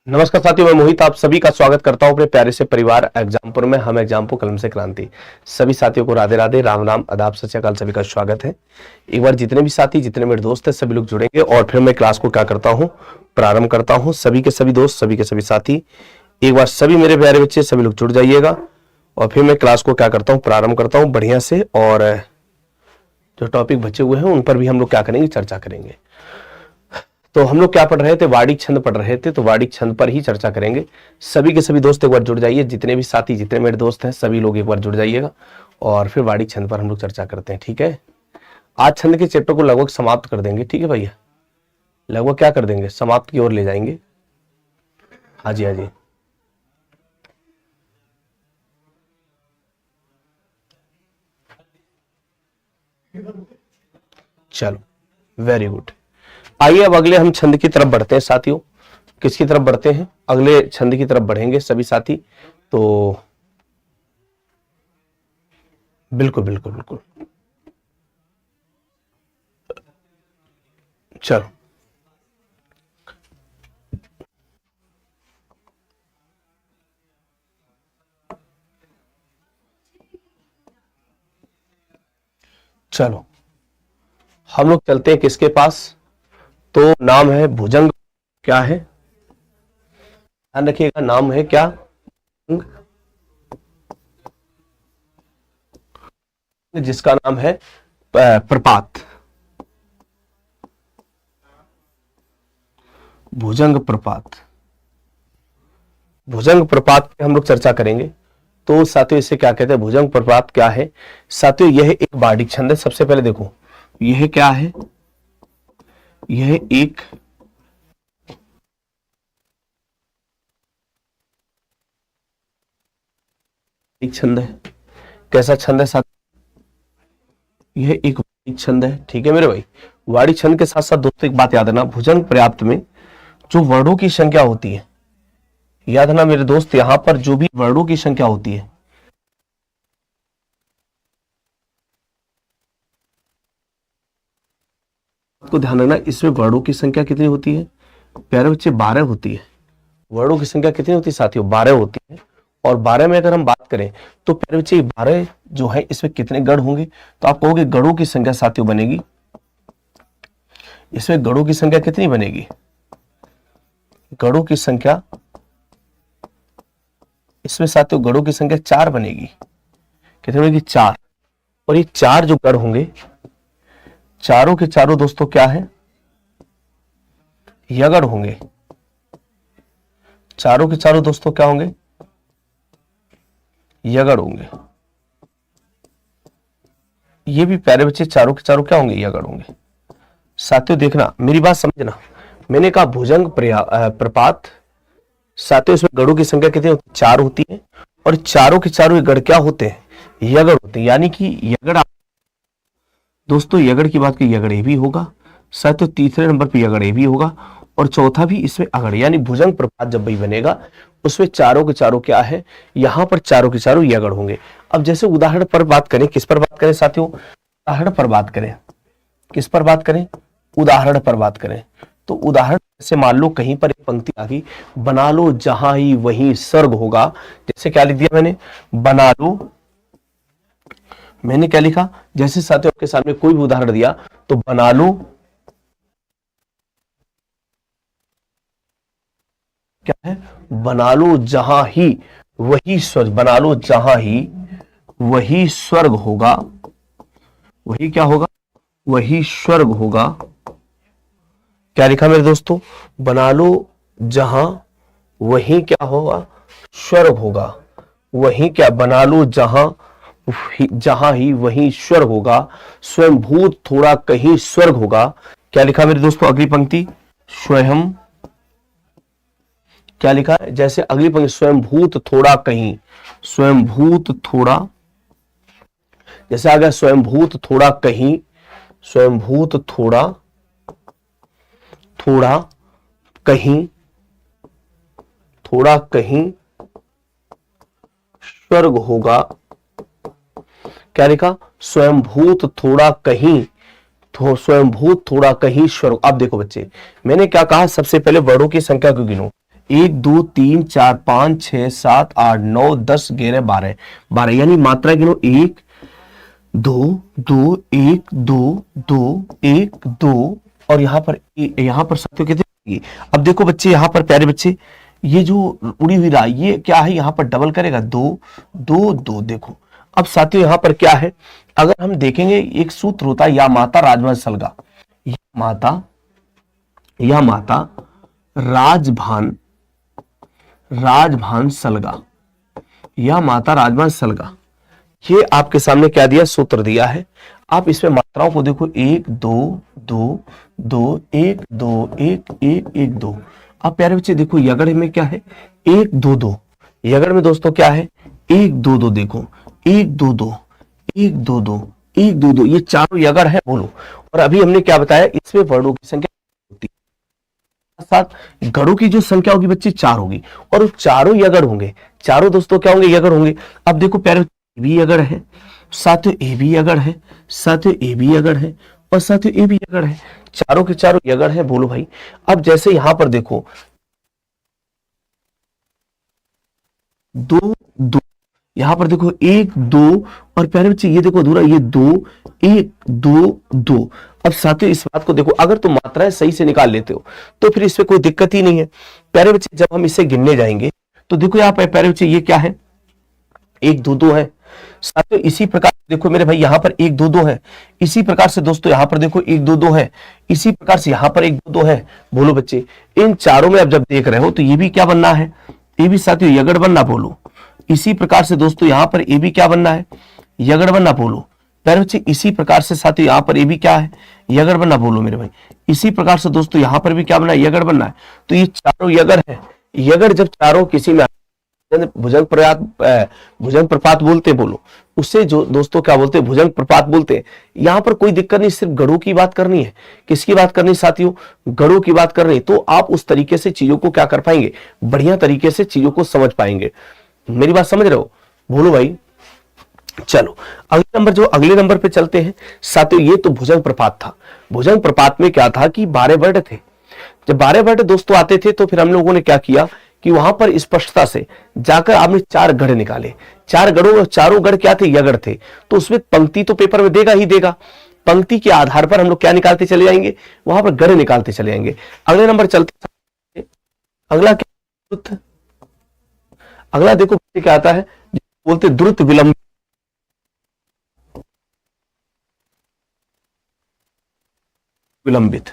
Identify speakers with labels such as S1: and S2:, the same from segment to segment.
S1: नमस्कार साथियों, मैं मोहित आप सभी का स्वागत करता हूं अपने प्यारे से परिवार एग्जामपुर में। हम एग्जामपुर कलम से क्रांति। सभी साथियों को राधे राधे, राम राम, आदाब, सत श्री अकाल। सभी का स्वागत है। एक बार जितने भी साथी, जितने मेरे दोस्त हैं, सभी लोग जुड़ेंगे और फिर मैं क्लास को क्या करता हूं, प्रारंभ करता हूं। सभी के सभी दोस्त, सभी के सभी साथी, एक बार सभी मेरे प्यारे बच्चे, सभी लोग जुड़ जाइएगा और फिर मैं क्लास को क्या करता हूँ, प्रारंभ करता हूँ बढ़िया से। और जो टॉपिक बचे हुए हैं उन पर भी हम लोग क्या करेंगे, चर्चा करेंगे। तो हम लोग क्या पढ़ रहे थे, वार्णिक छंद पढ़ रहे थे, तो वार्णिक छंद पर ही चर्चा करेंगे। सभी के सभी दोस्त एक बार जुड़ जाइए, जितने भी साथी, जितने मेरे दोस्त हैं, सभी लोग एक बार जुड़ जाइएगा और फिर वार्णिक छंद पर हम लोग चर्चा करते हैं। ठीक है, आज छंद के चैप्टर को लगभग समाप्त कर देंगे। ठीक है भैया, लगभग क्या कर देंगे, समाप्त की ओर ले जाएंगे। हाँ जी, हाँ जी। चलो, वेरी गुड। आइए अब अगले हम छंद की तरफ बढ़ते हैं साथियों। किसकी तरफ बढ़ते हैं, अगले छंद की तरफ बढ़ेंगे सभी साथी। तो बिल्कुल बिल्कुल बिल्कुल, चलो चलो हम लोग चलते हैं किसके पास। तो नाम है भुजंग। क्या है, ध्यान रखिएगा, नाम है क्या, जिसका नाम है प्रपात, भुजंग प्रपात। भुजंग प्रपात पे हम लोग चर्चा करेंगे। तो साथियों इसे क्या कहते हैं, भुजंग प्रपात क्या है साथियों, यह एक वार्णिक छंद है। सबसे पहले देखो, यह क्या है, यह एक छंद है। कैसा छंद है साथियों, यह एक वार्णिक छंद है। ठीक है मेरे भाई, वार्णिक छंद के साथ साथ दोस्तों एक बात याद रखना, भुजंग पर्याप्त में जो वर्णों की संख्या होती है, याद रखना मेरे दोस्त, यहां पर जो भी वर्णों की संख्या होती है, आपको ध्यान रखना, इसमें वर्णों की संख्या कितनी होती है प्यारे बच्चे, 12 होती है। वर्णों की संख्या कितनी होती है साथियों, 12 होती है। और 12 में अगर हम बात करें तो प्यारे बच्चे 12 जो है इसमें कितने गढ़ होंगे, तो आप कहोगे गढ़ों की संख्या साथियों बनेगी, इसमें गढ़ों की संख्या कितनी बनेगी, गढ़ों की संख्या इसमें साथियों गढ़ों की संख्या 4 बनेगी। कितनी बनेगी, 4। और ये 4 जो गढ़ होंगे, चारों के चारों दोस्तों क्या है, यगढ़ होंगे। चारों के चारों दोस्तों क्या होंगे, यगढ़ होंगे। ये भी प्यारे बच्चे चारों के चारों क्या होंगे, यगढ़ होंगे। साथियों देखना, मेरी बात समझना, मैंने कहा भुजंग प्रपात साथियों, इसमें गढ़ों की संख्या कितनी होती है, 4 होती है। और चारों के चारों गढ़ क्या होते हैं, यगढ़ होते हैं। यानी कि यगढ़ दोस्तों, यगढ़ की बात की यगढ़ भी होगा साथियों, तीसरे नंबर पे यगढ़ भी होगा और चौथा भी इसमें अगड़। यानी भुजंग प्रपात जब भी बनेगा उसमें चारों के चारों क्या है, यहां पर चारों के चारों यगढ़ होंगे। अब जैसे उदाहरण पर बात करें, किस पर बात करें साथियों, उदाहरण पर बात करें, किस पर बात करें, उदाहरण पर बात करें। तो उदाहरण जैसे मान लो कहीं पर एक पंक्ति आ गई, बना लो जहां ही वहीं स्वर्ग होगा। जैसे क्या लिख दिया मैंने, बना लो, मैंने क्या लिखा, जैसे साथियों आपके सामने कोई भी उदाहरण दिया तो बना लो क्या है, बना लो जहां ही वही स्वर्ग, बना लो जहां ही वही स्वर्ग होगा, वही क्या होगा, वही स्वर्ग होगा। क्या लिखा मेरे दोस्तों, बना लो जहां वही क्या होगा, स्वर्ग होगा। वही क्या, बना लो जहां ही वही स्वर्ग होगा, स्वयं भूत थोड़ा कहीं स्वर्ग होगा। क्या लिखा मेरे दोस्तों, अगली पंक्ति, स्वयं क्या लिखा है, जैसे अगली पंक्ति, स्वयं भूत थोड़ा कहीं, स्वयं भूत थोड़ा, जैसे आ गया स्वयं भूत थोड़ा कहीं, स्वयं भूत थोड़ा, थोड़ा कहीं, थोड़ा कहीं स्वर्ग होगा। क्या लिखा, स्वयं भूत थोड़ा कहीं, स्वयं भूत थोड़ा कहीं स्वर्ग। अब देखो बच्चे, मैंने क्या कहा, सबसे पहले वर्णों की संख्या को गिनो। 1 2 3 4 5 6 7 8 9 10 11 12 12, यानी मात्रा गिनो 1 2 2 1 2 2 1 2, और यहां पर साथियों कितने। अब देखो बच्चे, यहां पर प्यारे बच्चे, ये जो उड़ी हुई राह ये क्या है, यहां पर डबल करेगा 2 2 2। देखो अब साथियों यहां पर क्या है, अगर हम देखेंगे एक सूत्र होता है या माता राजवंश सलगा, या माता राजभान सलगा, या माता राजवंश सलगा, ये आपके सामने क्या दिया, सूत्र दिया है। आप इसमें मात्राओं को देखो 1 2 2 2 1 2 1 1 1 2। अब प्यारे बच्चे देखो यगड़ में क्या है 1 2 2, यगड़ में दोस्तों क्या है 1 2 2, देखो 1 2 2 1 2 2 1 2 2, ये चारों यगड़ है बोलो। और अभी हमने क्या बताया, इसमें वर्णों की संख्या होती है, साथ गढ़ों की जो संख्या होगी बच्चे 4 होगी, और चारों यगड़ होंगे, चारों दोस्तों क्या होंगे, यगड़ होंगे। अब देखो प्यारे भी अगर है, साथियों ए भी अगर है, साथियों ए भी अगर है, और साथियों ए भी अगर है, चारों के चारों अगर है बोलो भाई। अब जैसे यहां पर देखो 2 2, यहां पर देखो 1 2, और प्यारे बच्चे ये देखो अधूरा, ये 2 1 2 2। अब साथियों इस बात को देखो, अगर तुम मात्राएं सही से निकाल लेते हो तो फिर इसमें कोई दिक्कत ही नहीं है। प्यारे बच्चे जब हम इसे गिनने जाएंगे तो देखो यहाँ पर प्यारे बच्चे ये क्या है, 1 2 2 है। साथियों इसी प्रकार देखो मेरे भाई यहां पर 1 2 2 है, इसी प्रकार से दोस्तों यहां पर देखो 1 2 2 है, इसी प्रकार से यहां पर 1 2 2 है बोलो बच्चे। इन चारों में अब जब देख रहे हो तो ये भी क्या बनना है, ये भी साथियों यगड़ बनना बोलो। इसी प्रकार से दोस्तों यहां पर ये भी क्या बनना है, यगड़ बनना बोलो। प्यारे बच्चे इसी प्रकार से साथियों यहां पर ये भी क्या है, यगड़ बनना बोलो मेरे भाई। इसी प्रकार से दोस्तों यहां पर भी क्या बनना है, यगड़ बनना है। तो ये चारों यगड़ है, यगड़ जब चारों किसी में भुजंग प्रपात बोलते बोलो, उससे जो दोस्तों क्या बोलते हैं, भुजंग प्रपात बोलते हैं। यहां पर कोई दिक्कत नहीं, सिर्फ गढ़ों की बात करनी है। किसकी बात करनी साथियों, गढ़ों की बात करनी, तो आप उस तरीके से चीजों को क्या कर पाएंगे, बढ़िया तरीके से चीजों को समझ पाएंगे। मेरी बात समझ रहे हो बोलो भाई। चलो अगले नंबर पे चलते हैं साथियों। ये तो भुजंग प्रपात था। भुजंग प्रपात में क्या था कि 12 वर्ड थे। जब 12 वर्ड दोस्तों आते थे तो फिर हम लोगों ने क्या किया कि वहां पर स्पष्टता से जाकर आपने 4 गढ़ निकाले। 4 गढ़ों, चारों गढ़ क्या थे, यगढ़ थे। तो उसमें पंक्ति तो पेपर में देगा ही देगा, पंक्ति के आधार पर हम लोग क्या निकालते चले जाएंगे, वहां पर गढ़ निकालते चले जाएंगे। अगले नंबर चलते, अगला क्या, अगला देखो क्या आता है, बोलते द्रुत विलंब। विलंबित,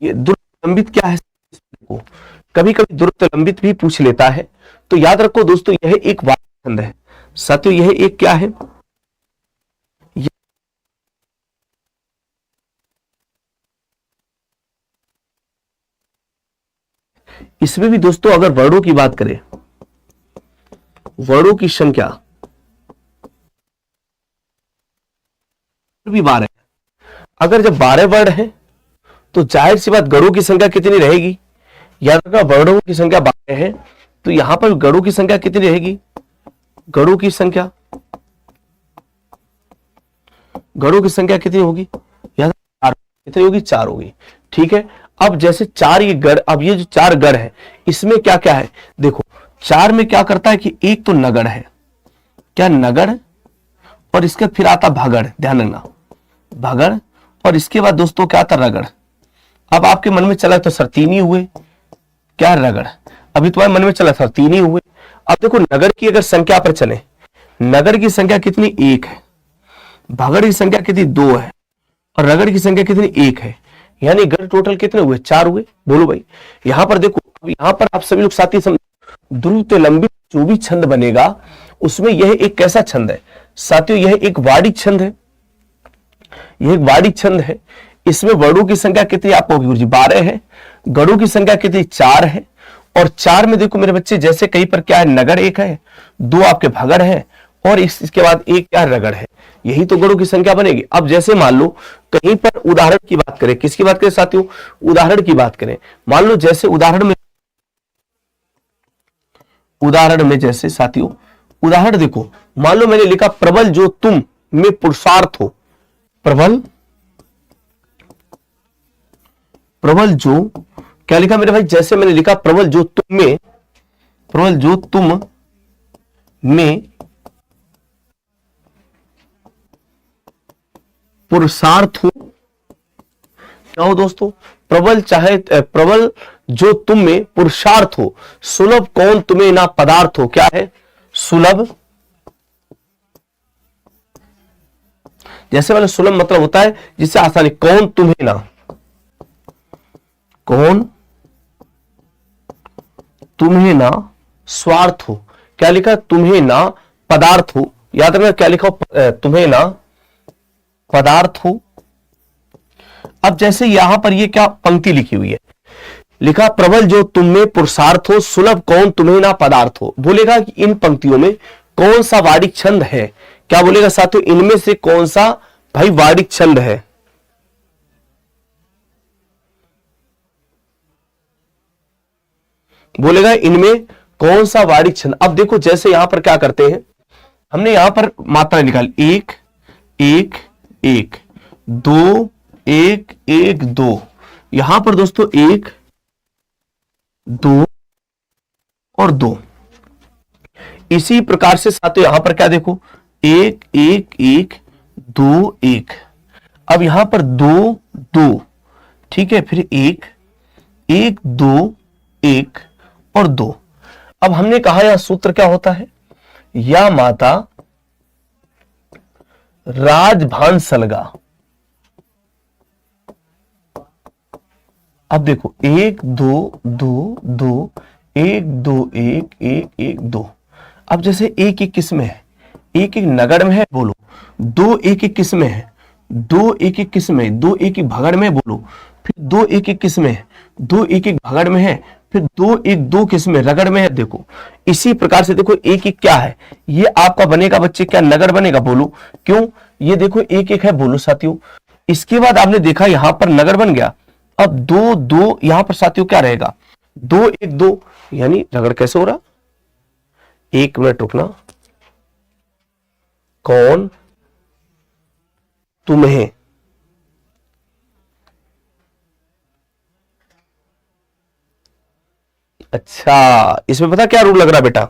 S1: ये द्रुत विलंबित क्या है, कभी कभी द्रुत लंबित भी पूछ लेता है। तो याद रखो दोस्तों यह एक वाद्य छंद है साथियों, यह एक क्या है, इसमें भी दोस्तों अगर वर्णों की बात करें, वर्णों की संख्या भी 12 है। अगर जब 12 वर्ण है तो जाहिर सी बात गढ़ों की संख्या कितनी रहेगी, याद रखना वर्णों की संख्या 12 है, तो यहां पर गढ़ों की संख्या कितनी रहेगी, गढ़ों की संख्या कितनी होगी, याद कितनी होगी, 4 होगी। ठीक है, अब जैसे 4 ये गढ़, अब ये जो 4 गढ़ है इसमें क्या क्या है, देखो 4 में क्या करता है कि एक तो नगढ़ है, क्या नगढ़, और इसके फिर आता भगड़, ध्यान रखना भगड़, और इसके बाद दोस्तों क्या आता रगड़। अब आपके मन में चला तो सर 3 ही हुए, क्या रगड़, अभी तुम्हारे मन में चला सर 3 ही हुए। अब देखो नगर की अगर संख्या पर चले, नगर की संख्या कितनी, 1 है, भगड़ की संख्या कितनी, 2 है, और रगड़ की संख्या कितनी, 1 है, यानी गढ़ टोटल कितने हुए, 4 हुए। बोलो भाई, यहां पर देखो, यहां पर आप सभी लोग साथी द्रुत लंबित जो भी छंद बनेगा उसमें यह एक कैसा छंद है साथियों, यह एक वाड़ी छंद है, यह एक वाड़ी छंद है। इसमें वर्णों की संख्या कितनी आपको होगी गुरुजी, 12 है, गढ़ों की संख्या कितनी, 4 है, और 4 में देखो मेरे बच्चे जैसे कहीं पर क्या है, नगर 1 है, 2 आपके भगड़ है, और इसके बाद 1 क्या रगड़ है, यही तो गढ़ों की संख्या बनेगी। अब जैसे मान लो कहीं पर उदाहरण की बात करें, किसकी बात करें साथियों, उदाहरण की बात करें, मान लो जैसे उदाहरण में जैसे साथियों उदाहरण देखो, मान लो मैंने लिखा प्रबल जो तुम में पुरुषार्थ हो, प्रबल जो क्या लिखा मेरे भाई? जैसे मैंने लिखा प्रबल जो तुम में, प्रबल जो तुम में पुरुषार्थ हो। क्या हो दोस्तों? प्रबल चाहे प्रबल जो तुम में पुरुषार्थ हो, सुलभ कौन तुम्हें ना पदार्थ हो। क्या है? सुलभ। जैसे वाला सुलभ मतलब होता है जिससे आसानी, कौन तुम्हें ना, कौन तुम्हें ना स्वार्थ हो। क्या लिखा? तुम्हें ना पदार्थ हो। याद रखना क्या लिखा? तुम्हें ना पदार्थ हो। अब जैसे यहां पर ये क्या पंक्ति लिखी हुई है, लिखा प्रबल जो तुम में पुरुषार्थ हो, सुलभ कौन तुम्हें ना पदार्थ हो। बोलेगा कि इन पंक्तियों में कौन सा वाडिक छंद है। क्या बोलेगा साथियों? इनमें से कौन सा भाई वाडिक छंद है। बोलेगा इनमें कौन सा वाडिक छंद। अब देखो जैसे यहां पर क्या करते हैं, हमने यहां पर मात्रा निकाली, एक एक एक, दो एक एक दो। यहां पर दोस्तों एक दो और दो। इसी प्रकार से साथियों यहां पर क्या देखो, एक एक एक दो एक। अब यहां पर दो दो, ठीक है, फिर एक एक दो एक और दो। अब हमने कहा यह सूत्र क्या होता है, या माता राजभान सलगा। अब देखो एक दो दो दो, एक दो एक एक एक दो। अब जैसे एक एक किस में है, एक एक नगड़ में है बोलो, दो एक एक किस में है, दो एक एक किस में, दो एक एक भगड़ में बोलो, फिर दो एक एक किस में है, दो एक एक भगड़ में है, फिर दो एक दो किस में, रगड़ में है। देखो इसी प्रकार से देखो एक एक क्या है, ये आपका बनेगा बच्चे क्या, नगड़ बनेगा बोलो। क्यों? ये देखो एक एक है बोलो साथियों। इसके बाद आपने देखा यहां पर नगड़ बन गया। अब दो दो यहां पर साथियों क्या रहेगा, दो एक दो, यानी रगड़ कैसे हो रहा। एक मिनट रुकना, कौन तुम्हें, अच्छा इसमें पता क्या रूल लग रहा बेटा,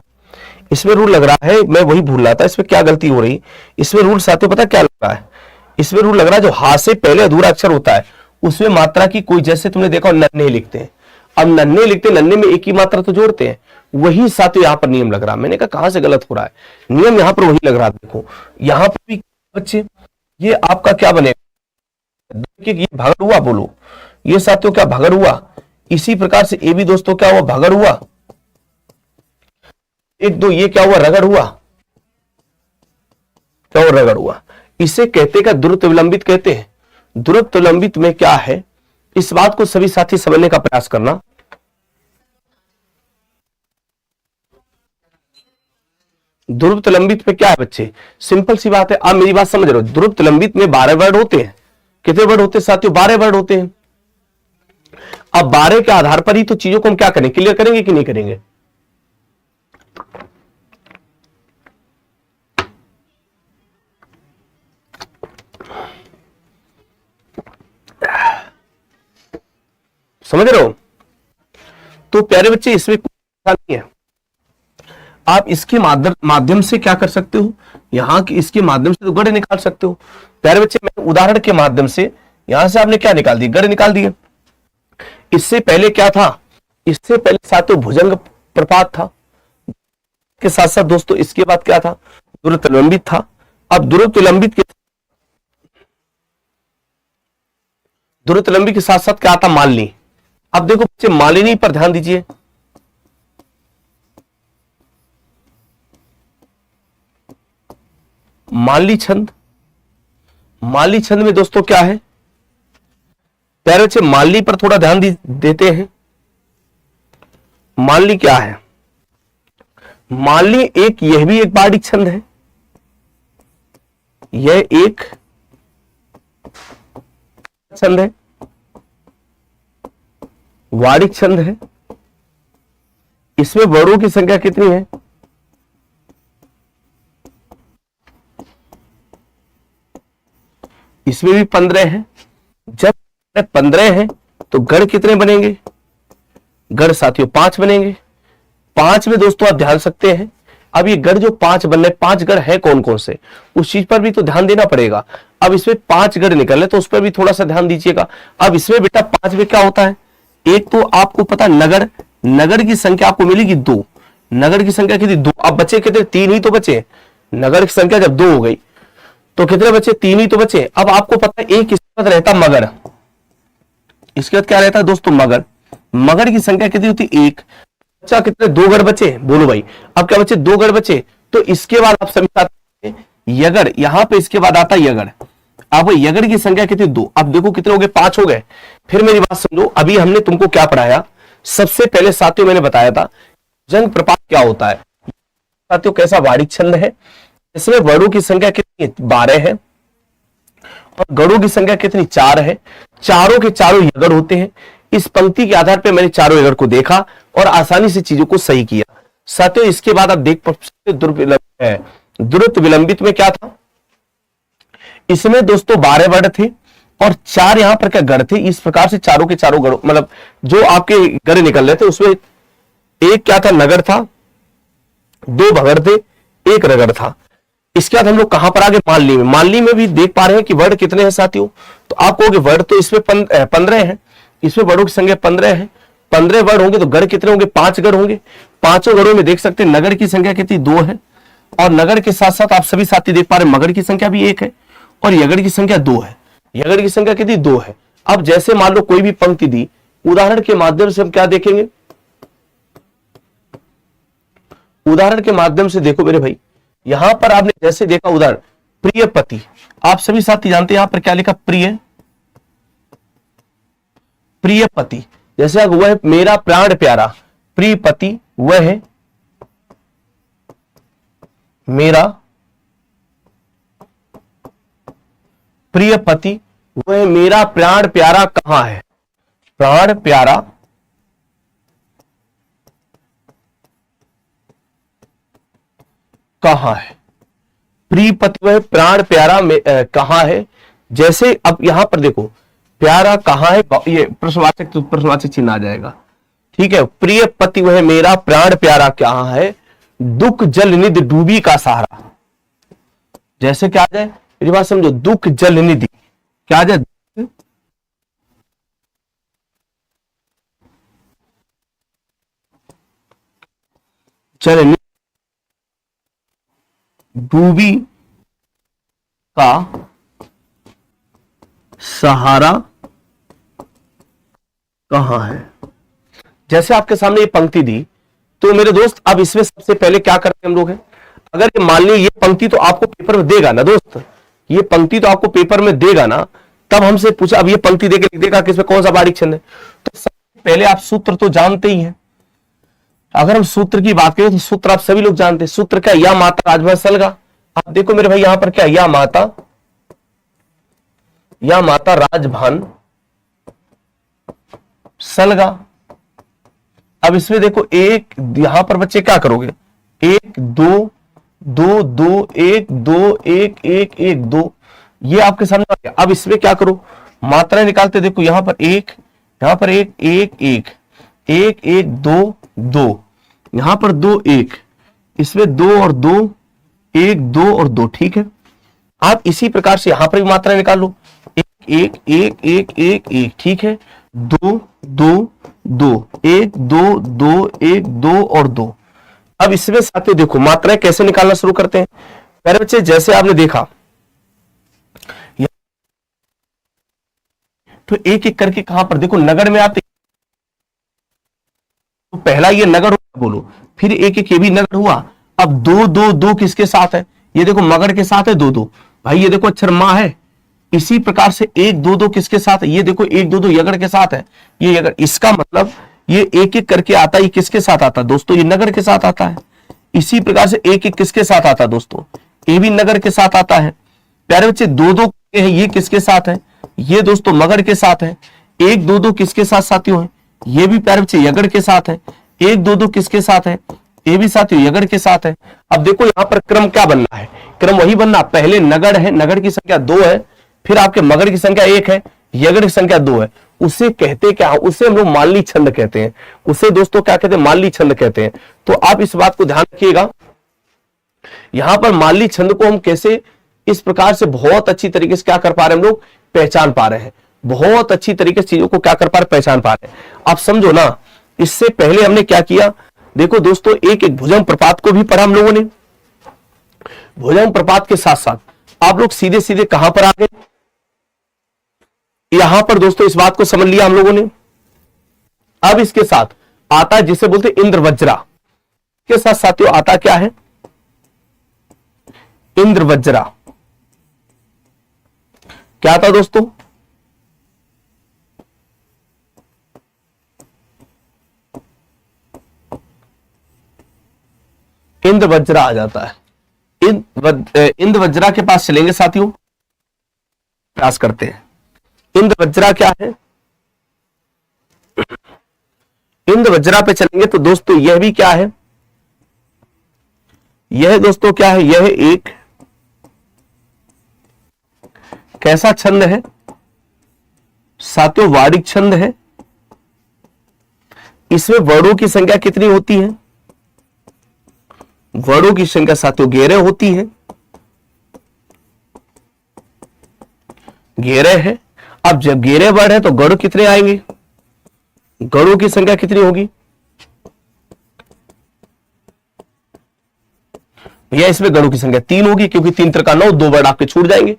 S1: इसमें रूल लग रहा है, मैं वही भूल रहा था इसमें क्या गलती हो रही। इसमें रूल साथियों पता क्या लग रहा है, इसमें रूल लग रहा है जो हा से पहले अधूरा अक्षर होता है उसमें मात्रा की कोई, जैसे तुमने देखा नन्हे लिखते हैं, अब नन्हे लिखते, नन्हे में एक ही मात्रा तो जोड़ते हैं, वही साथियों यहां पर नियम लग रहा है। मैंने कहा कहां से गलत हो रहा है, नियम यहां पर वही लग रहा है। देखो यहां पर भी बच्चे ये आपका क्या बनेगा, ये भागड़ हुआ बोलो, ये साथियों क्या भागड़ हुआ। इसी प्रकार से ये भी दोस्तों क्या हुआ, भागड़ हुआ। एक दो ये क्या हुआ, रगड़ हुआ। क्या हुआ, रगड़ हुआ। इसे कहते क्या, द्रुत विलंबित कहते हैं। द्रुत विलंबित में क्या है, इस बात को सभी साथी समझने का प्रयास करना। द्रुत लंबित में क्या है बच्चे, सिंपल सी बात है, आप मेरी बात समझ रहे हो। द्रुत लंबित में 12 वर्ड होते हैं। कितने वर्ड होते हैं साथियों, 12 वर्ड होते हैं। अब 12 के आधार पर ही तो चीजों को हम क्या करें, क्लियर करेंगे कि नहीं करेंगे। समझ रहे हो। तो प्यारे बच्चे इसमें कोई नहीं है, आप इसके माध्यम से क्या कर सकते हो, यहां की इसके माध्यम से तो गढ़ निकाल सकते हो। प्यारे बच्चे मैं उदाहरण के माध्यम से, यहां से आपने क्या निकाल दी, गढ़ निकाल दिए। इससे पहले क्या था, इससे पहले साथियों भुजंग प्रपात था, के साथ साथ दोस्तों इसके बाद क्या था, दुरुत विलंबित था। अब दुरुत विलंबित के साथ साथ क्या आता, मालनी। अब देखो बच्चे मालिनी पर ध्यान दीजिए, माली छंद। माली छंद में दोस्तों क्या है प्यारे बच्चे, माली पर थोड़ा ध्यान देते हैं। माली क्या है, माली एक, यह भी एक वाडिक छंद है, यह एक छंद है, वाडिक छंद है। इसमें वर्णों की संख्या कितनी है, इसमें भी 15 है। जब 15 है तो गढ़ कितने बनेंगे, गढ़ साथियों 5 बनेंगे। 5 में दोस्तों आप ध्यान सकते हैं, अब ये गढ़ जो 5 बन रहे, 5 गढ़ है कौन कौन से, उस चीज पर भी तो ध्यान देना पड़ेगा। अब इसमें 5 गढ़ निकल रहे तो उस पर भी थोड़ा सा ध्यान दीजिएगा। अब इसमें बेटा 5 में क्या होता है, एक तो आपको पता नगर, नगर की संख्या आपको मिलेगी 2, नगर की संख्या कितनी 2, अब बचे कितने 3 ही तो बचे, नगर की संख्या जब 2 हो गई तो कितने बचे 3 ही तो बचे। अब आपको पता है एक इसके बाद रहता मगर, इसके बाद क्या रहता है दोस्तों मगर, मगर की संख्या कितनी होती 1, अच्छा कितने 2 गढ़ बचे, बोलो भाई अब क्या बचे 2 गढ़ बचे। तो इसके बाद आप सभी साथ यगड़, यहां पे इसके बाद आता यगड़, अब यगड़ की संख्या कितनी 2, अब देखो कितने हो गए 5 हो गए। फिर मेरी बात समझो, अभी हमने तुमको क्या पढ़ाया, सबसे पहले साथियों मैंने बताया था जंग प्रपात क्या होता है साथियों, कैसा वार्षिक छंद है, इसमें वर्णों की संख्या कितनी 12 है और गढ़ों की संख्या कितनी 4 है, चारों के चारों यगड़ होते हैं। इस पंक्ति के आधार पर मैंने चारों यगड़ को देखा और आसानी से चीजों को सही किया साथियों। इसके बाद आप देख सकते द्रुत विलंबित में क्या था, इसमें दोस्तों 12 वर्ण थे और 4 यहां पर क्या गढ़ थे। इस प्रकार से चारों के चारों गढ़ मतलब जो आपके गढ़ निकल रहे थे उसमें एक क्या था नगर था, 2 भगड़ थे, 1 रगड़ था। इसके बाद हम लोग कहां पर आगे मालनी में, मालनी में भी देख पा रहे हैं कि वर्ड कितने हैं साथियों, तो आप कहोगे वर्ड तो इसमें 15 है, इसमें वर्डों की संख्या 15 है, 15 वर्ड होंगे तो गढ़ कितने होंगे 5 गढ़ होंगे। 5 गढ़ों में देख सकते हैं नगर की संख्या कितनी 2 है और नगर के साथ साथ आप सभी साथी देख पा रहे हैं मगड़ की संख्या भी 1 है और यगड़ की संख्या 2 है, यगड़ की संख्या कितनी 2 है। अब जैसे मान लो कोई भी पंक्ति दी, उदाहरण के माध्यम से हम क्या देखेंगे, उदाहरण के माध्यम से देखो मेरे भाई, यहां पर आपने जैसे देखा उदाहरण प्रिय पति, आप सभी साथी जानते हैं यहां पर क्या लिखा प्रिय, प्रिय पति, जैसे वह है मेरा प्राण प्यारा, प्रिय पति वह है मेरा प्रिय पति, वह मेरा प्राण प्यारा कहां है, प्राण प्यारा कहां है, प्रिय पति वह प्राण प्यारा कहां है। जैसे अब यहां पर देखो प्यारा कहां है, ये प्रश्नवाचक चिन्ह आ जाएगा, ठीक है। प्रिय पति वह मेरा प्राण प्यारा कहां है, दुख जल निधि डूबी का सहारा, जैसे क्या आ जाए मेरी बात समझो, दुख जल निधि क्या आ जाए, जल निधि डूबी का सहारा कहां है। जैसे आपके सामने ये पंक्ति दी तो मेरे दोस्त अब इसमें सबसे पहले क्या करते हैं हम लोग हैं, अगर ये मान ली ये पंक्ति तो आपको पेपर में देगा ना दोस्त, ये पंक्ति तो आपको पेपर में देगा ना, तब हमसे पूछा अब ये पंक्ति देके लिख देगा कि इसमें कौन सा वार्षिक छंद है, तो सबसे पहले आप सूत्र तो जानते ही हैं। अगर हम सूत्र की बात करें तो सूत्र आप सभी लोग जानते हैं, सूत्र क्या, या माता राजभर सलगा। आप देखो मेरे भाई यहां पर क्या, या माता राजभान सलगा। अब इसमें देखो एक, यहां पर बच्चे क्या करोगे, 1 2 2 2 1 2 1 1 1 2, ये आपके सामने आ गया। अब इसमें क्या करो, मात्राएं निकालते, देखो यहां पर 1, यहां पर 1 1 1 1 1 2 2, यहां पर 2 1, इसमें 2 और 2 1 2 और 2, ठीक है। आप इसी प्रकार से यहां पर भी मात्राएं निकाल लो, 1 1 1 1 1, ठीक है, 2 2 2 1 2 2 1 2 और 2। अब इसमें साथियों देखो मात्राएं कैसे निकालना शुरू करते हैं। पहले बच्चे जैसे आपने देखा तो एक एक करके कहां पर देखो नगर में आते, तो पहला ये नगर हुआ बोलो, फिर एक एक ये भी नगर हुआ। अब 2 2 2 किसके साथ है, ये देखो मगड़ के साथ है 2 2, भाई ये देखो अक्षर मां है। इसी प्रकार से 1 2 2 किसके साथ है, ये देखो 1 2 2 यगड़ के साथ है, ये यगड़, इसका मतलब ये एक एक करके आता है, ये किसके साथ आता है दोस्तों, ये नगर के साथ आता है। इसी प्रकार से एक एक किसके साथ आता है दोस्तों, ये भी नगर के साथ आता है। प्यारे बच्चे 2 2 है, ये किसके साथ है, ये दोस्तों मगड़ के साथ है। 1 2 2 किसके साथ साथियों है, ये भी प्यारे बच्चे यगड़ के साथ है। 1 2 2 किसके साथ है, ये भी साथियों यगड़ के साथ है। अब देखो यहां पर क्रम क्या बनना है, क्रम वही बनना, पहले नगड़ है, नगड़ की संख्या 2 है, फिर आपके मगड़ की संख्या 1 है, यगड़ की संख्या 2 है, उसे कहते क्या, उसे हम लोग मालनी छंद कहते हैं। उसे दोस्तों क्या कहते हैं, मालनी छंद कहते हैं। तो आप इस बात को ध्यान रखिएगा, यहां पर मालनी छंद को हम कैसे इस प्रकार से बहुत अच्छी तरीके से क्या कर पा रहे हैं, हम लोग पहचान पा रहे हैं, बहुत अच्छी तरीके से चीजों को क्या कर पा रहे, पहचान पा रहे हैं। आप समझो ना, इससे पहले हमने क्या किया, देखो दोस्तों, एक एक भुजंग प्रपात को भी पढ़ा हम लोगों ने। भुजंग प्रपात के साथ साथ आप लोग सीधे सीधे कहां पर आ गए, यहां पर दोस्तों इस बात को समझ लिया हम लोगों ने। अब इसके साथ आता है जिसे बोलते इंद्र वज्रा, के साथ साथियों आता क्या है, इंद्र वज्रा। क्या था दोस्तों, इंद्र वज्रा आ जाता है। इंद्र वज्रा के पास चलेंगे साथियों, प्रयास करते हैं। इंद्र वज्रा क्या है, इंद्र वज्रा पे चलेंगे तो दोस्तों यह भी क्या है, यह दोस्तों क्या है, यह एक कैसा छंद है साथियों, वार्णिक छंद है। इसमें वर्णों की संख्या कितनी होती है, वर्णों की संख्या साथियों 11 होती है, 11 है। अब जब 11 वर्ण है तो गणों कितने आएंगे, गणों की संख्या कितनी होगी भैया, इसमें गणों की संख्या 3 होगी, क्योंकि 3 त्रिका 9, 2 वर्ण आपके छूट जाएंगे।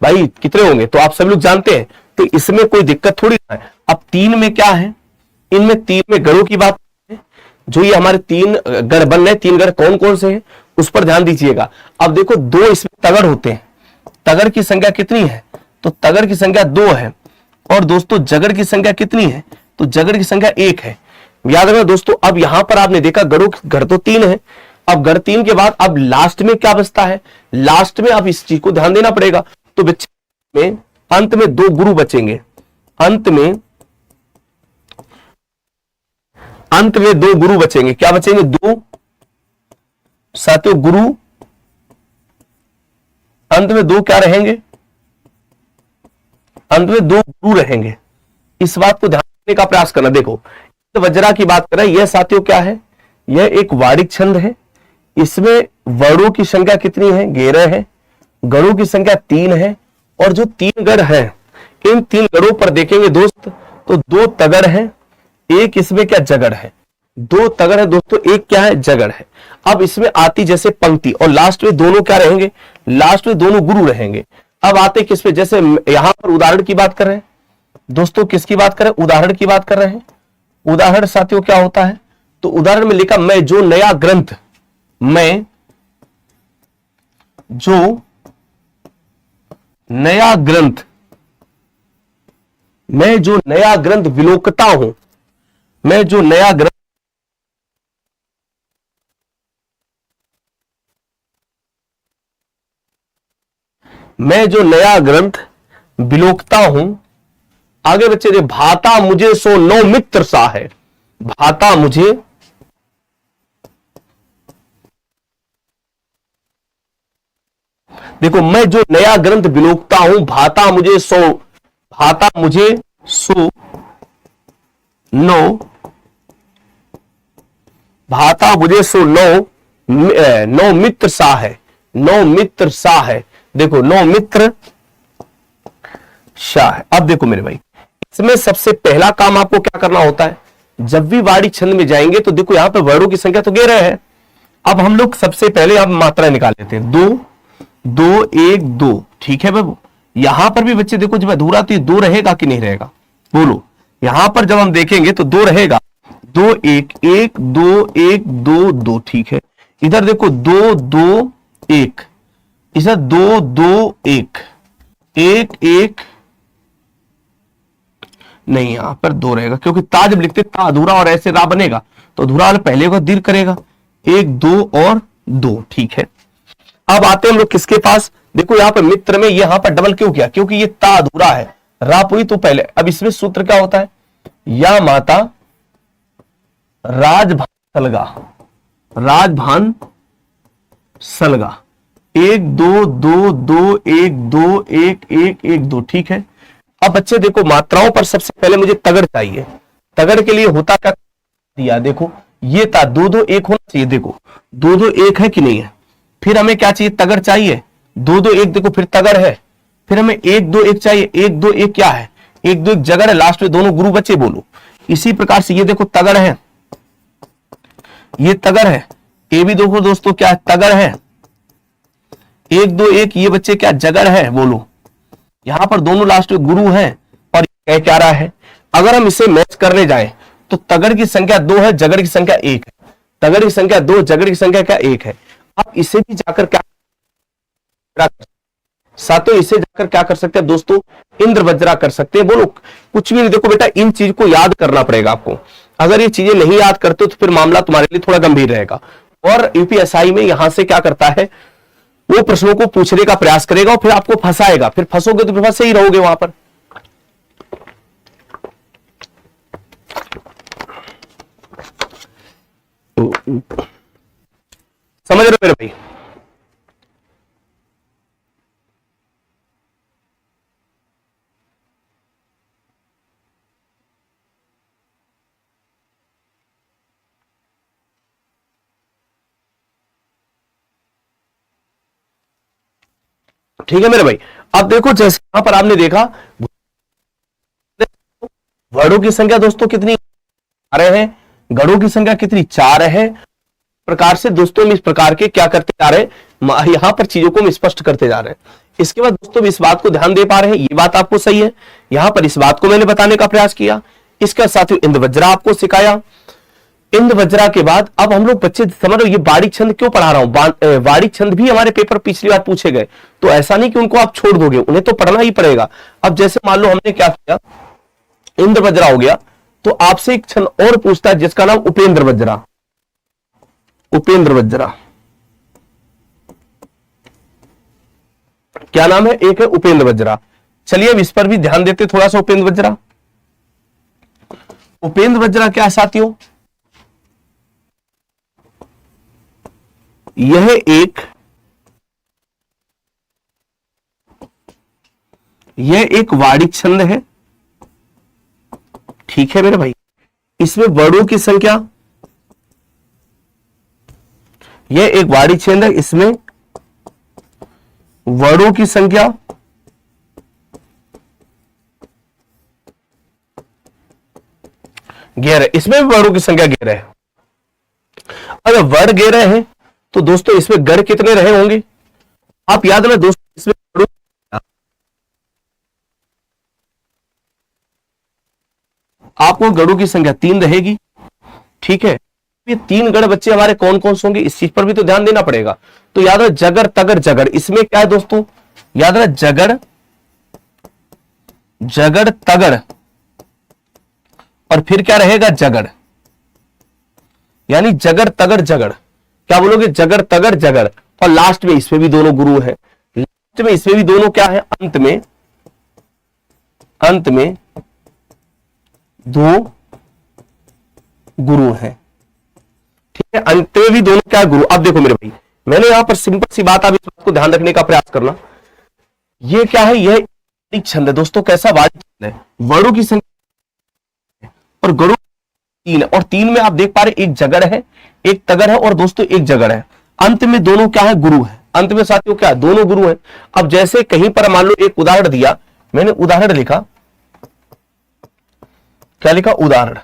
S1: भाई कितने होंगे, तो आप सब लोग जानते हैं, तो इसमें कोई दिक्कत थोड़ी है। अब 3 में क्या है, इनमें 3 में गणों की बात है, जो ये हमारे 3 गण बन रहे, 3 गण कौन कौन से हैं उस पर ध्यान दीजिएगा। अब देखो 2 इसमें तगड़ होते हैं, तगड़ की संख्या कितनी है, तो तगड़ की संख्या 2 है, और दोस्तों जगड़ की संख्या कितनी है, तो जगड़ की संख्या 1 है। याद रखना दोस्तों, अब यहां पर आपने देखा गढ़ तो 3 है, अब गढ़ 3 के बाद अब लास्ट में क्या बचता है, लास्ट में आप इस चीज को ध्यान देना पड़ेगा। तो बच्चे में अंत में 2 गुरु बचेंगे, अंत में 2 गुरु बचेंगे। क्या बचेंगे, 2 साथियों गुरु, अंत में 2 क्या रहेंगे, अंत में 2 गुरु रहेंगे। इस बात को ध्यान देने का प्रयास करना। देखो वज्रा की बात करें, यह साथियों क्या है, यह एक वार्णिक छंद है। इसमें वर्णों की संख्या कितनी है, 11 है, गणों की संख्या 3 है, और जो 3 गण है, इन 3 गणों पर देखेंगे दोस्त तो 2 तगड़ है, एक इसमें क्या जगड़ है, 2 तगड़ है दोस्तों, एक क्या है, जगड़ है। अब इसमें आती जैसे पंक्ति, और लास्ट में दोनों क्या रहेंगे, लास्ट में दोनों गुरु रहेंगे। अब आते किस पे, जैसे यहां पर उदाहरण की बात कर रहे हैं दोस्तों, किसकी बात कर रहे हैं, उदाहरण की बात कर रहे हैं। उदाहरण साथियों क्या होता है, तो उदाहरण में लिखा, मैं जो नया ग्रंथ, मैं जो नया ग्रंथ, मैं जो नया ग्रंथ विलोकता हूं, मैं जो नया ग्रंथ, मैं जो नया ग्रंथ विलोकता हूं। आगे बच्चे दे, भाता मुझे सो नौ मित्र सा है, भाता मुझे, देखो मैं जो नया ग्रंथ विलोकता हूं, भाता मुझे सो, भाता मुझे सो नौ, भाता मुझे सो नौ मित्र सा है, नौ मित्र सा है। देखो 9 मित्र शाह है। अब देखो मेरे भाई, इसमें सबसे पहला काम आपको क्या करना होता है, जब भी वाणी छंद में जाएंगे तो देखो यहां पर वर्णों की संख्या तो 11 है। अब हम लोग सबसे पहले यहां मात्रा निकाल लेते हैं, 2 2 1 2, ठीक है बाबू। यहां पर भी बच्चे देखो जब अधूरा तो 2 रहेगा कि नहीं रहेगा, बोलो। यहां पर जब हम देखेंगे तो 2 रहेगा, 2 1 1 2 1 2 2, ठीक है। इधर देखो 2 2 1, इधर 2 2 1 1 1, नहीं यहां पर 2 रहेगा, क्योंकि ता जब लिखते ता अधूरा और ऐसे रा बनेगा तो अधूरा वाला पहले को दीर्घ करेगा, 1 2 और 2, ठीक है। अब आते हैं हम लोग किसके पास, देखो यहां पर मित्र में यहां पर डबल क्यों किया, क्योंकि ये ता अधूरा है, रा पूरी तो पहले। अब इसमें सूत्र क्या होता है, या माता राजभान सलगा, राजभान सलगा, 1 2 2 2 1 2 1 1 1 2, ठीक है। अब बच्चे देखो, मात्राओं पर सबसे पहले मुझे तगड़ चाहिए। तगड़ के लिए होता क्या दिया, देखो ये था 2 2 1 होना चाहिए, देखो 2 2 1 है कि नहीं है। फिर हमें क्या चाहिए, तगड़ चाहिए, 2 2 1, देखो फिर तगड़ है। फिर हमें 1 2 1 चाहिए, 1 2 1 क्या है, 1 2 1 जगड़ है, लास्ट में दोनों गुरु बच्चे बोलो। इसी प्रकार से ये देखो तगड़ है, ये तगड़ है, ये भी देखो दोस्तों क्या है, तगड़ है। 1 2 1 ये बच्चे क्या जगड़ है, बोलो। यहां पर दोनों लास्ट में गुरु हैं और कह क्या रहा है, अगर हम इसे मैच करने जाएं तो तगड़ की संख्या 2 है, जगड़ की संख्या 1 है। तगड़ की संख्या 2, जगड़ की संख्या क्या 1 है। आप इसे भी जाकर क्या सातों, इसे जाकर क्या कर सकते हैं दोस्तों, इंद्र वज्रा कर सकते हैं। बोलो कुछ भी नहीं, देखो बेटा इन चीज को याद करना पड़ेगा आपको। अगर ये चीजें नहीं याद करते हो तो फिर मामला तुम्हारे लिए थोड़ा गंभीर रहेगा। और यूपीएसआई में यहां से क्या करता है, वो प्रश्नों को पूछने का प्रयास करेगा और फिर आपको फंसाएगा, फिर फंसोगे तो फिर फंसे ही रहोगे वहां पर। समझ रहे हो मेरे भाई। ठीक है मेरे भाई। अब देखो जैसे यहां पर आपने देखा वर्डों की संख्या दोस्तों कितनी, 12 है, गणों की संख्या कितनी, 4 है। प्रकार से दोस्तों हम इस प्रकार के क्या करते जा रहे हैं, यहां पर चीजों को हम स्पष्ट करते जा रहे हैं। इसके बाद दोस्तों इस बात को ध्यान दे पा रहे हैं, ये बात आपको सही है। यहां पर इस बात को मैंने बताने का प्रयास किया। इसका साथियों इंद्र वज्रा आपको सिखाया। इंद्र वज्रा के बाद अब हम लोग बच्चे समझ लो, ये वाणिक छंद क्यों पढ़ा रहा हूं, वाणिक छंद भी हमारे पेपर पिछली बार पूछे गए, तो ऐसा नहीं कि उनको आप छोड़ दोगे, उन्हें तो पढ़ना ही पड़ेगा। अब जैसे मान लो हमने क्या किया, इंद्र वज्रा हो गया, तो आपसे एक छंद और पूछता है जिसका नाम उपेंद्र वज्रा। उपेंद्र वज्रा क्या नाम है, एक है उपेंद्र वज्रा। चलिए अब इस पर भी ध्यान देते थोड़ा सा। उपेंद्र वज्रा, उपेंद्र वज्रा क्या है साथियों, यह एक वाणिक छंद है। ठीक है मेरे भाई, इसमें वर्णों की संख्या, यह एक वाणिक छंद है, इसमें वर्णों की संख्या 11, इसमें भी वर्णों की संख्या 11 है। अगर वर्ण 11 है तो दोस्तों इसमें गण कितने रहे होंगे, आप याद रखना दोस्तों, इसमें आपको गणों की संख्या 3 रहेगी। ठीक है, ये 3 गण बच्चे हमारे कौन कौन से होंगे, इस चीज पर भी तो ध्यान देना पड़ेगा। तो याद रख जगर तगर जगड़, इसमें क्या है दोस्तों, याद रख जगड़ जगड़ तगड़ और फिर क्या रहेगा जगड़, यानी जगड़ तगड़ जगड़। क्या बोलोगे, जगड़ तगड़ जगड़, और लास्ट में इसमें भी दोनों गुरु है। लास्ट में इसमें भी दोनों क्या है, अंत में 2 गुरु हैं। ठीक है, अंत में भी दोनों क्या गुरु। अब देखो मेरे भाई, मैंने यहां पर सिंपल सी बात, आप इस बात को ध्यान रखने का प्रयास करना। ये क्या है, यह वाणिक छंद है दोस्तों। कैसा वाणिक छंद है, वर्णों की संख्या और गणों 3 है, और 3 में आप देख पा रहे एक जगड़ है, एक तगड़ है और दोस्तों एक जगड़ है। अंत में दोनों क्या है, गुरु है। अंत में साथियों क्या, दोनों गुरु है। अब जैसे कहीं पर मान लो एक उदाहरण दिया, मैंने उदाहरण लिखा, क्या लिखा, उदाहरण।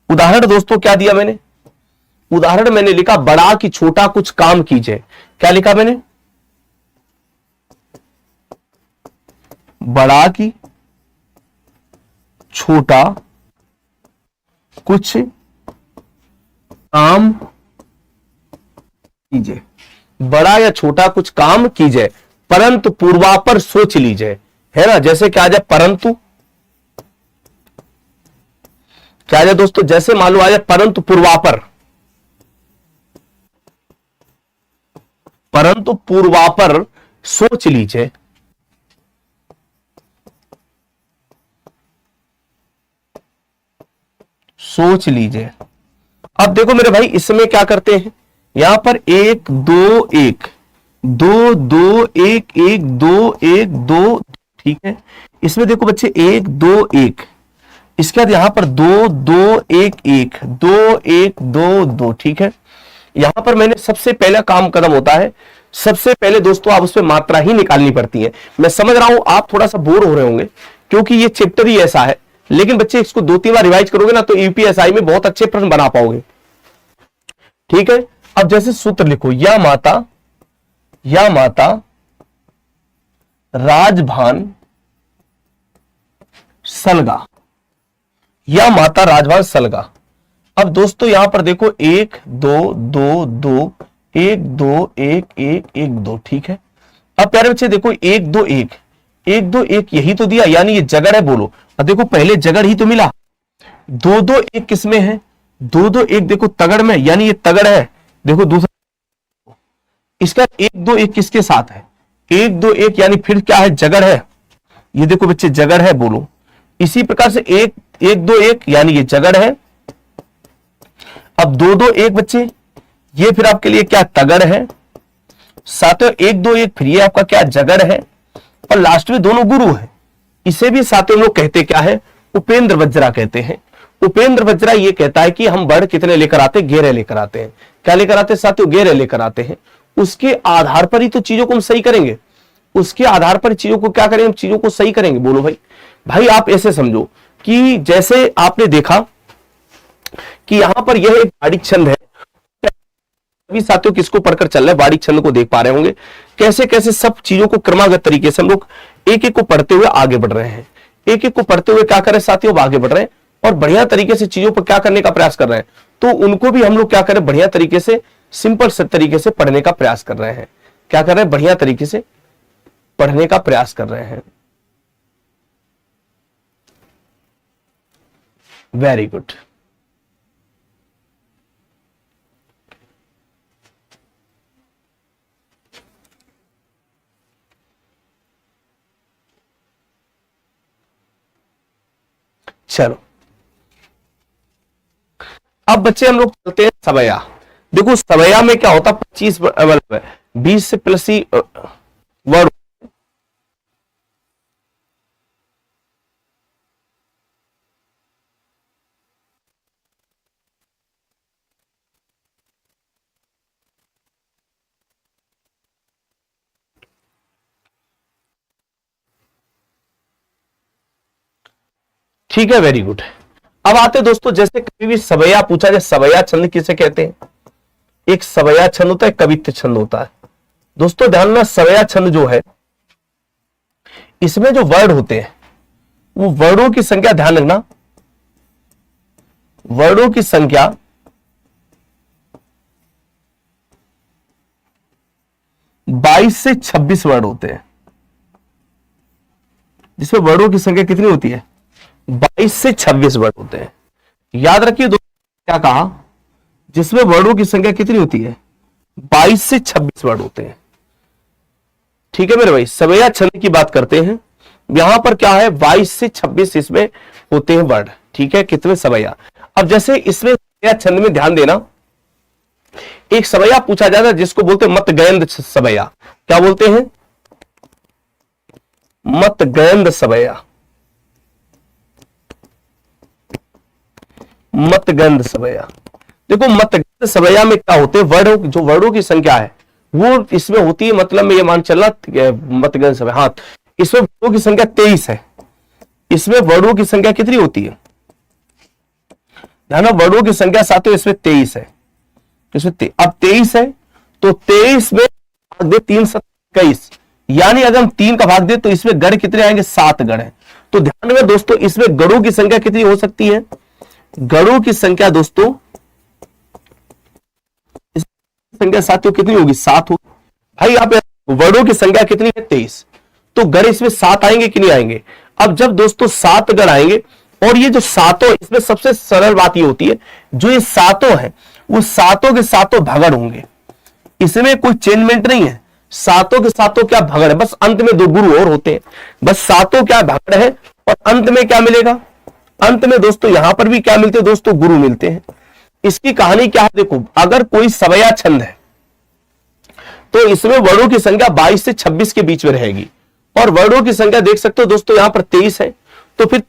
S1: उदाहरण दोस्तों क्या दिया मैंने, उदाहरण मैंने लिखा बड़ा कि छोटा कुछ काम कीजिए। क्या लिखा मैंने, बड़ा कि छोटा कुछ काम कीजिए, बड़ा या छोटा कुछ काम कीजिए, परंतु पूर्वापर सोच लीजिए, है ना। जैसे क्या आ जाए, परंतु क्या आ जाए दोस्तों, जैसे मान लो आ जाए परंतु पूर्वापर, परंतु पूर्वापर सोच लीजिए। सोच लीजिए। अब देखो मेरे भाई, इसमें क्या करते हैं, यहां पर 1 2 1 2 2 1 1 2 1 2, ठीक है। इसमें देखो बच्चे 1 2 1, इसके बाद यहां पर 2 2 1 1 2 1 2 2, ठीक है। यहां पर मैंने सबसे पहला काम कदम होता है, सबसे पहले दोस्तों आप उसमें मात्रा ही निकालनी पड़ती है। मैं समझ रहा हूं आप थोड़ा सा बोर हो रहे होंगे क्योंकि ये चैप्टर ही ऐसा है, लेकिन बच्चे इसको 2-3 बार रिवाइज करोगे ना तो यूपीएसआई में बहुत अच्छे प्रश्न बना पाओगे, ठीक है। अब जैसे सूत्र लिखो, या माता राजभान सलगा, या माता राजभान सलगा। अब दोस्तों यहां पर देखो 1 2 2 2 1 2 1 1 1 2, ठीक है। अब प्यारे बच्चे देखो 1 2 1 1 2 1 यही तो दिया, यानी ये जगड़ है, बोलो। अब देखो पहले जगड़ ही तो मिला। 2 2 1 किसमें है? 2 2 1 देखो तगड़ में, यानी ये तगड़ है। देखो दूसरा, इसका 1 2 1 किसके साथ है? 1 2 1 यानी फिर क्या है? जगड़ है। ये देखो बच्चे जगड़ है, बोलो। इसी प्रकार से 1 1 2 1 यानी ये जगड़ है। अब 2 2 1 बच्चे, ये फिर आपके लिए क्या? तगड़ है। साथियों 1 2 1 फिर ये आपका क्या? जगड़ है। और लास्ट में दोनों गुरु है। इसे भी साथियों लोग कहते क्या है? उपेंद्र वज्रा कहते हैं। उपेंद्र वज्रा ये कहता है कि हम बढ़ कितने लेकर आते? घेरे लेकर आते हैं। क्या लेकर आते साथियों? घेरे लेकर आते हैं। उसके आधार पर ही तो चीजों को हम सही करेंगे, उसके आधार पर चीजों को क्या करेंगे? हम चीजों को सही करेंगे। बोलो भाई। भाई आप ऐसे समझो कि जैसे आपने देखा कि यहां पर यह एक बारीक छंद है, सभी साथियों किसको पढ़कर चल रहे हैं? बारीक छंद को देख पा रहे होंगे। कैसे कैसे सब चीजों को क्रमागत तरीके से हम लोग एक एक को पढ़ते हुए आगे बढ़ रहे हैं, एक एक को पढ़ते हुए क्या कर रहे हैं साथियों? आगे बढ़ रहे हैं और बढ़िया तरीके से चीजों पर क्या करने का प्रयास कर रहे हैं। तो उनको भी हम लोग क्या करें? बढ़िया तरीके से, सिंपल तरीके से पढ़ने का प्रयास कर रहे हैं। क्या कर रहे हैं? बढ़िया तरीके से पढ़ने का प्रयास कर रहे हैं। Very good. चलो अब बच्चे हम लोग चलते हैं सवया। देखो सवया में क्या होता? 25 20 से प्लस ही वर्ड। ठीक है, वेरी गुड। अब आते दोस्तों, जैसे कभी भी सवया पूछा जाए, सवया छंद किसे कहते हैं? एक सवया छंद होता है, कवित्व छंद होता है। दोस्तों ध्यान में, सवया छंद जो है इसमें जो वर्ड होते हैं वो वर्डों की संख्या, ध्यान रखना, वर्डों की संख्या 22 से 26 वर्ड होते हैं। जिसमें वर्डों की संख्या कितनी होती है? 22 से 26 वर्ड होते हैं। याद रखिए दोस्तों, क्या कहा? जिसमें वर्डों की संख्या कितनी होती है? 22 से 26 वर्ड होते हैं। ठीक है मेरे भाई, सवया छंद की बात करते हैं। यहां पर क्या है? 22 से 26 इसमें होते हैं वर्ड। ठीक है, कितने? सवया। अब जैसे इसमें सवया छंद में ध्यान देना, एक सवया पूछा जाता है जिसको बोलते हैं मतगैंद सवया। क्या बोलते हैं? मतगैंद सवया। मतगंध सवया। देखो मतगंध सवया में क्या होते हैं? वर्डों, जो वर्डों की संख्या है वो इसमें होती है, मतलब में ये मान चलना मतगंध सवया। हाँ, इसमें वर्डों की संख्या 23 है। इसमें वर्डों की संख्या कितनी होती है? ध्यान, वर्डों की संख्या साथियों इसमें 23 है। इसमें अब 23 है तो 23 में भाग दे 3 7 21, यानी अगर हम 3 का भाग दे तो इसमें गढ़ कितने आएंगे? 7 गढ़ है। तो ध्यान में दोस्तों, इसमें गढ़ों की संख्या कितनी हो सकती है? गढ़ों की संख्या दोस्तों, संख्या साथियों कितनी होगी? 7 होगी। भाई आप वर्डों की संख्या कितनी है? 23। तो गढ़ इसमें 7 आएंगे कि नहीं आएंगे? अब जब दोस्तों 7 गढ़ आएंगे, और ये जो सातों, इसमें सबसे सरल बात ये होती है, जो ये सातों है वो सातों के सातों भगड़ होंगे। इसमें कोई चेंजमेंट नहीं है। सातों के सातों क्या? भगड़ है। बस अंत में 2 गुरु और होते हैं। बस सातों क्या? भगड़ है। और अंत में क्या मिलेगा? अंत में दोस्तों यहां पर भी क्या मिलते हैं दोस्तों? गुरु मिलते हैं। इसकी कहानी क्या है? देखो, अगर कोई सवया छंद है तो इसमें वर्णों की संख्या 22 से 26 के बीच में रहेगी। और वर्णों की संख्या देख सकते हो दोस्तों यहां पर 23 है, तो फिर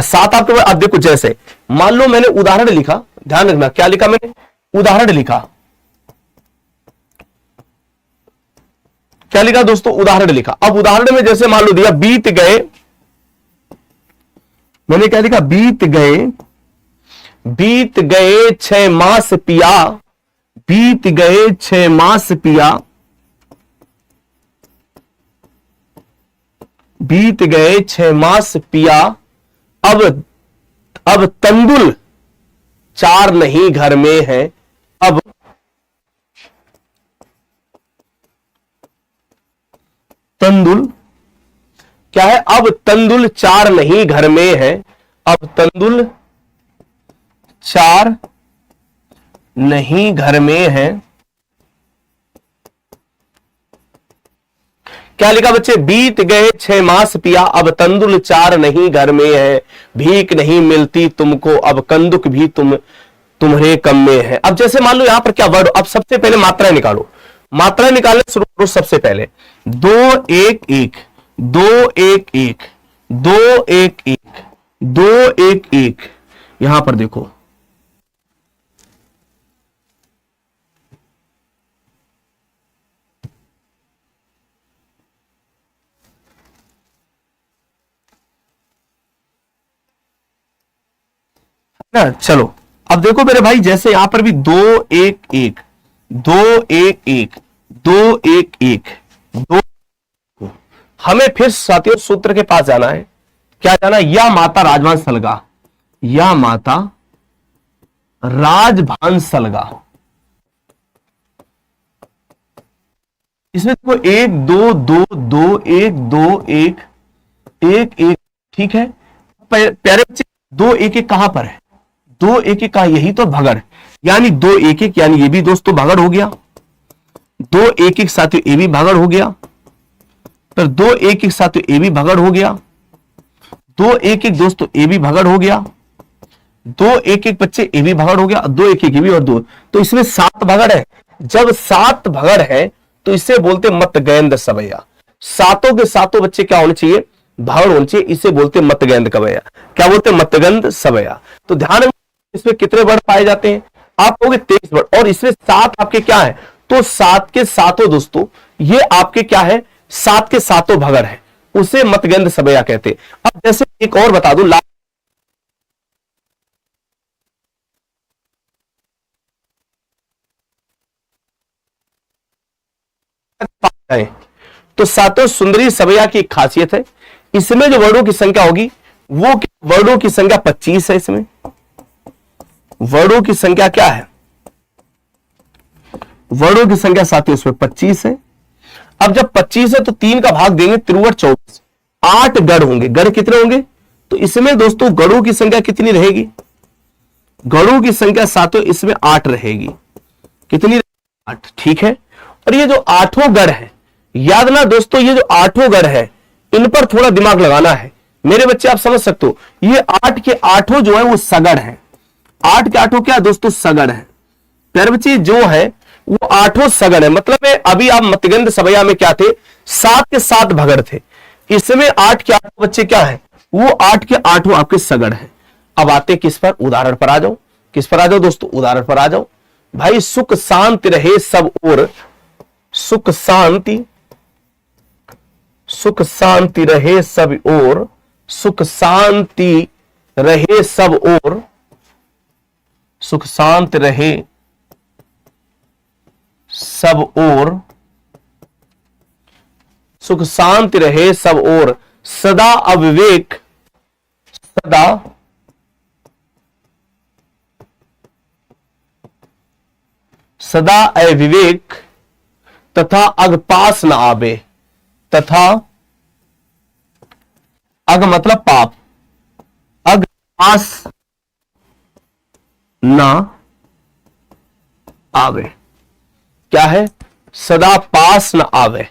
S1: 7 आपके पास। अब देखो जैसे मान लो मैंने उदाहरण लिखा, ध्यान रखना क्या लिखा मैंने, उदाहरण लिखा, क्या लिखा दोस्तों, उदाहरण लिखा। अब उदाहरण में जैसे मान लो दिया बीत गए, मैंने क्या लिखा, बीत गए 6 मास पिया, बीत गए 6 मास पिया, बीत गए 6 मास पिया, अब तंदुल 4 नहीं घर में है, अब तंदुल क्या है, अब तंदुल 4 नहीं घर में है, अब तंदुल 4 नहीं घर में है। क्या लिखा बच्चे, बीत गए 6 मास पिया, अब तंदुल 4 नहीं घर में है, भीख नहीं मिलती तुमको, अब कंदुक भी तुम्हारे कम में है। अब जैसे मान लो यहां पर क्या वर्ड, अब सबसे पहले मात्रा निकालो, मात्रा निकालने शुरू करो। सबसे पहले 2 1 1, 2 1 1, 2 1 1, 2 1 1, यहां पर देखो ना। चलो अब देखो मेरे भाई, जैसे यहां पर भी 2 1 1, 2 1 1, 2 1 1, 2, हमें फिर साथियों सूत्र के पास जाना है। क्या जाना, या माता राजभान सलगा, या माता राजभान सलगा। इसमें देखो 1 2 2 2 1 2 1 1 1, ठीक है प्यारे बच्चे। 2 1 1 कहां पर है, 2 1 1 कहां, यही तो भगड़, यानी 2 1 1, यानी ये भी दोस्तों भगड़ हो गया, 2 1 1 साथियों ये भी भगड़ हो गया, फिर 2 1 1 साथियों ये भी भगड़ हो गया, 2 1 1 दोस्तों ये भी भगड़ हो गया, 2 1 1 बच्चे ये भी भगड़ हो गया, 2 1 1 ये भी और 2, तो इसमें 7 भगड़ है। जब 7 भगड़ है तो इसे बोलते मतगेंद सवैया। सातों के सातों बच्चे क्या होने चाहिए, भगड़ होने चाहिए, इसे बोलते मतगेंद कवैया। क्या बोलते, मतगंध सवैया। तो ध्यान रखना इसमें कितने वर्ड पाए जाते हैं, आप कहोगे 23 वर्ड, और इसमें 7 आपके क्या है, तो 7 के सातों दोस्तों ये आपके क्या है, 7 के सातों भगड़ है, उसे मतगंध सवैया कहते हैं। अब जैसे एक और बता दूं, तो सातों सुंदरी सवैया की एक खासियत है, इसमें जो वर्डों की संख्या होगी वो वर्डों की संख्या 25 है। इसमें वर्डों की संख्या क्या है, वर्डों की संख्या साथियों इसमें 25 है। अब जब 25 है तो 3 का भाग देंगे, 3 24, 8 गढ़ होंगे। गढ़ कितने होंगे, तो इसमें दोस्तों गढ़ों की संख्या कितनी रहेगी, गढ़ों की संख्या साथियों इसमें 8 रहेगी। कितनी, 8, ठीक है। और ये जो 8 गढ़ है, याद ना दोस्तों, ये जो 8 गढ़ है इन पर थोड़ा दिमाग लगाना है मेरे बच्चे, आप समझ सकते हो। ये 8 के 8 जो है वो सगढ़ है, 8 के 8 क्या दोस्तों, सगढ़ है। प्यारे बच्चे जो है वो 8 सगढ़ है, मतलब है अभी आप मतगंध सवैया में क्या थे, 7 के 7 भगड़ थे, इसमें 8 के 8 बच्चे क्या है, वो 8 के 8 आपके सगढ़ है। अब आते किस पर, उदाहरण पर आ जाओ। किस पर आ जाओ दोस्तों, उदाहरण पर आ जाओ भाई। सुख शांति रहे सब और, सुख शांति, सुख शांति रहे सब और, सुख शांति रहे सब और, सुख शांति रहे सब और, सुख शांति रहे सब और, सदा अविवेक, सदा सदा अविवेक तथा अग पास न आवे, तथा अग मतलब पाप, अग पास न आवे। क्या है, सदा पास न आवे।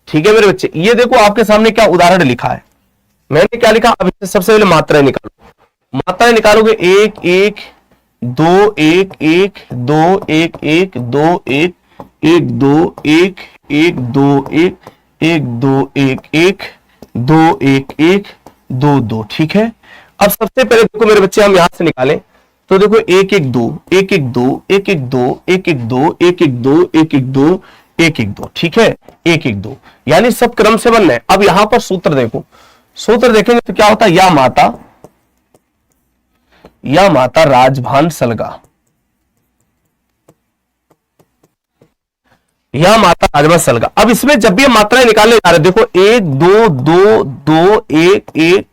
S1: ठीक है मेरे बच्चे, ये देखो आपके सामने क्या उदाहरण लिखा है, मैंने क्या लिखा। अब सबसे पहले मात्रा निकालो, मात्रा निकालोगे 1 1 2 1 1 2 1 1 2 1 1 2 1 1 2 1 1 2 1 1 2 1 1 2 2, ठीक है। अब सबसे पहले देखो मेरे बच्चे, हम यहां से निकालें तो देखो 1 1 2 1 1 2 1 1 2 1 1 2 1 1 2 1 1 2 1 1 2, ठीक है, 1 1 2, यानी सब क्रम से बन रहे हैं। अब यहां पर सूत्र देखो, सूत्र देखेंगे तो क्या होता है, या माता राजभान सलगा, या मात्रा राजभान सलगा। अब इसमें जब भी हम मात्राएं निकालने जा रहे हैं, देखो 1 2 2 2 1 1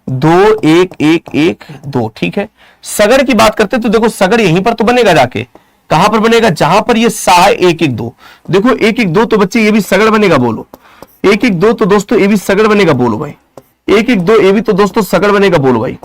S1: 2 1 1 1 2, ठीक है। सगड़ की बात करते हैं तो देखो सगड़ यहीं पर तो बनेगा, जाके कहां पर बनेगा, जहां पर ये सा है 1 1 2, देखो 1 1 2 तो बच्चे ये भी सगड़ बनेगा, बोलो 1 1 2 तो दोस्तों ये भी सगड़ बनेगा, बोलो भाई 1 1 2 ये भी तो दोस्तों सगड़ बनेगा, बोलो भाई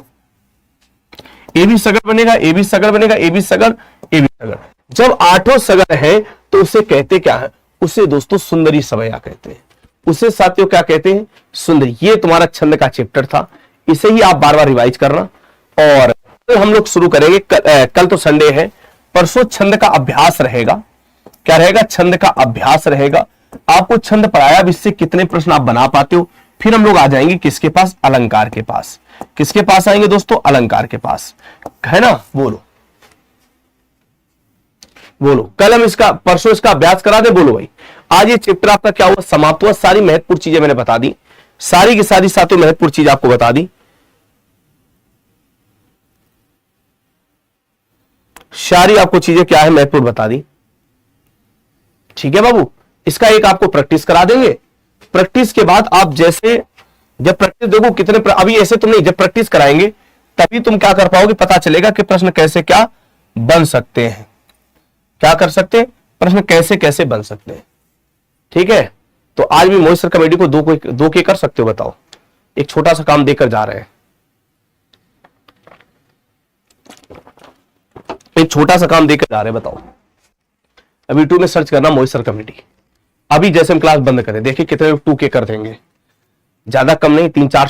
S1: ए भी सगड़ बनेगा, ए भी सगड़ बनेगा, ए भी सगड़, ए भी सगड़। जब आठों सगड़ है तो उसे कहते क्या है, उसे दोस्तों सुंदरी सवैया कहते हैं, उसे साथियों क्या कहते हैं, सुंदरी। ये तुम्हारा छंद का चैप्टर था, इसे ही आप बार बार रिवाइज करना। और कल हम लोग शुरू करेंगे, कल तो संडे है, परसों छंद का अभ्यास रहेगा। क्या रहेगा, छंद का अभ्यास रहेगा। आपको छंद पढ़ाया, अब इससे कितने प्रश्न आप बना पाते हो। फिर हम लोग आ जाएंगे किसके पास, अलंकार के पास। किसके पास आएंगे दोस्तों, अलंकार के पास, है ना। बोलो बोलो, कल हम इसका, परसों इसका अभ्यास करा दे, बोलो भाई। आज ये चैप्टर आपका क्या हुआ, समाप्त हुआ। सारी महत्वपूर्ण चीजें मैंने बता दी, सारी की सारी सातों महत्वपूर्ण चीज आपको बता दी, सारी आपको चीजें क्या है महत्वपूर्ण बता दी, ठीक है बाबू। इसका एक आपको प्रैक्टिस करा देंगे। प्रैक्टिस के बाद आप जैसे, जब प्रैक्टिस देखो कितने अभी ऐसे तुम नहीं, जब प्रैक्टिस कराएंगे तभी तुम क्या कर पाओगे, पता चलेगा कि प्रश्न कैसे क्या बन सकते हैं, क्या कर सकते हैं, प्रश्न कैसे कैसे बन सकते हैं, ठीक है। तो आज भी मोहित सर कमेटी को दो के कर सकते हो, बताओ। एक छोटा सा काम देकर जा रहे हैं, एक छोटा सा काम देकर जा रहे हैं, बताओ। अभी यूट्यूब में सर्च करना मोहित सर कमेटी। अभी जैसे हम क्लास बंद करें, देखिए कितने लोग 2K कर देंगे, ज्यादा कम नहीं, 300-400